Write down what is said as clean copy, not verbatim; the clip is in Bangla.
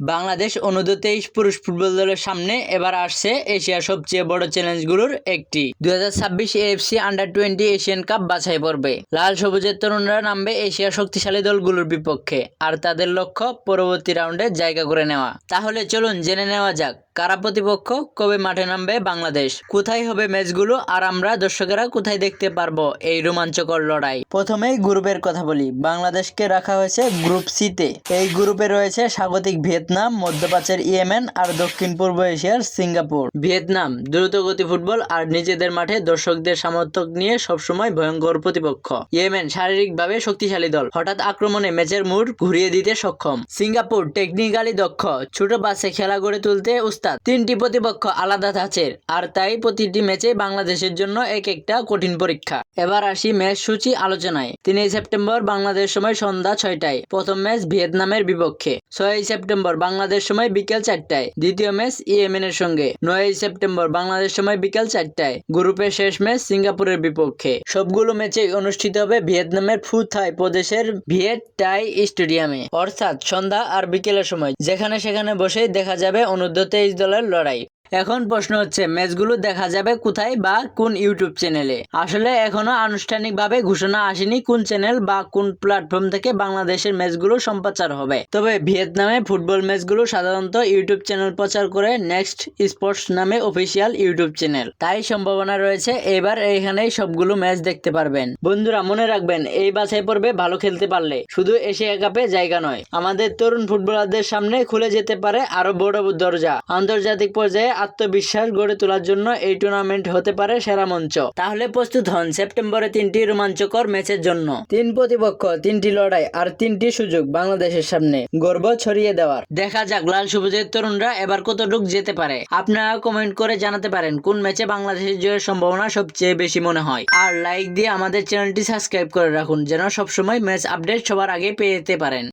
বাংলাদেশ অনূর্ধ্ব-23 পুরুষ ফুটবল দলের সামনে এবার আসছে এশিয়ার সবচেয়ে বড় চ্যালেঞ্জগুলোর একটি 2026 এএফসি আন্ডার-20 এশিয়ান কাপ বাছাই পর্বে। লাল সবুজের তরুণরা নামবে এশিয়ার শক্তিশালী দলগুলোর বিপক্ষে, আর তাদের লক্ষ্য পরবর্তী রাউন্ডে জায়গা করে নেওয়া। তাহলে চলুন জেনে নেওয়া যাক কারা প্রতিপক্ষ, কবে মাঠে নামবে বাংলাদেশ, কোথায় হবে ম্যাচগুলো, আর আমরা দর্শকেরা কোথায় দেখতে পারবো এই রোমাঞ্চকর লড়াই। প্রথমেই গ্রুপের কথা বলি। বাংলাদেশকে রাখা হয়েছে গ্রুপ সিতে। এই গ্রুপে রয়েছে স্বাগতিক ভিয়েতনাম, মধ্যপ্রাচ্যের ইয়েমেন আর দক্ষিণ পূর্ব এশিয়ার সিঙ্গাপুর। ভিয়েতনাম দ্রুতগতি ফুটবল আর নিজেদের মাঠে দর্শকদের সমর্থক নিয়ে সবসময় ভয়ঙ্কর প্রতিপক্ষ। ইয়েমেন শারীরিকভাবে শক্তিশালী দল, হঠাৎ আক্রমণে ম্যাচের মুড ঘুরিয়ে দিতে সক্ষম। সিঙ্গাপুর টেকনিক্যালি দক্ষ, ছোট পাসে খেলা গড়ে তুলতে উস্তাদ। তিনটি প্রতিপক্ষ আলাদা ধাঁচের, আর তাই প্রতিটি ম্যাচে বাংলাদেশের জন্য এক একটা কঠিন পরীক্ষা। এবার আসি ম্যাচ সূচি আলোচনায়। 3 সেপ্টেম্বর বাংলাদেশ সময় সন্ধ্যা 6টায় প্রথম ম্যাচ ভিয়েতনামের বিপক্ষে। 6 সেপ্টেম্বর বাংলাদেশ সময় বিকেল 4টায় দ্বিতীয় ম্যাচ ইয়েমেনের সঙ্গে। 9 সেপ্টেম্বর বাংলাদেশ সময় বিকেল 4টায় গ্রুপের শেষ ম্যাচ সিঙ্গাপুরের বিপক্ষে। সবগুলো ম্যাচেই অনুষ্ঠিত হবে ভিয়েতনামের ফু থাই প্রদেশের ভিয়েট টাই স্টেডিয়ামে, অর্থাৎ সন্ধ্যা আর বিকেলের সময় যেখানে সেখানে বসেই দেখা যাবে অনূর্ধ্ব-23 দলের লড়াই। এখন প্রশ্ন হচ্ছে, ম্যাচগুলো দেখা যাবে কোথায় বা কোন ইউটিউব চ্যানেলে? আসলে এখনো আনুষ্ঠানিকভাবে ঘোষণা আসেনি কোন চ্যানেল বা কোন প্ল্যাটফর্ম থেকে বাংলাদেশের ম্যাচগুলো সম্প্রচার হবে। তবে ভিয়েতনামে ফুটবল ম্যাচগুলো সাধারণত ইউটিউব চ্যানেল প্রচার করে নেক্সট স্পোর্টস নামে অফিসিয়াল ইউটিউব চ্যানেল। তাই সম্ভাবনা রয়েছে এবার এখানেই সবগুলো ম্যাচ দেখতে পারবেন। বন্ধুরা মনে রাখবেন, এই বাছাই পর্বে ভালো খেলতে পারলে শুধু এশিয়া কাপে জায়গা নয়, আমাদের তরুণ ফুটবলারদের সামনে খুলে যেতে পারে আরো বড় দরজা। আন্তর্জাতিক পর্যায়ে আত্মবিশ্বাস গড়ে তোলার জন্য এই টুর্নামেন্ট হতে পারে সেরা মঞ্চ। তাহলে প্রস্তুত হন সেপ্টেম্বরে 3টি রোমাঞ্চকর ম্যাচের জন্য। 3 প্রতিপক্ষ, 3টি লড়াই আর 3টি সুযোগ বাংলাদেশের সামনে গর্ব ছড়িয়ে দেওয়ার। দেখা যাক লাল সবুজের তরুণরা এবার কতটুক যেতে পারে। আপনারা কমেন্ট করে জানাতে পারেন কোন ম্যাচে বাংলাদেশের জয়ের সম্ভাবনা সবচেয়ে বেশি মনে হয়। আর লাইক দিয়ে আমাদের চ্যানেলটি সাবস্ক্রাইব করে রাখুন যেন সবসময় ম্যাচ আপডেট সবার আগে পেয়ে যেতে পারেন।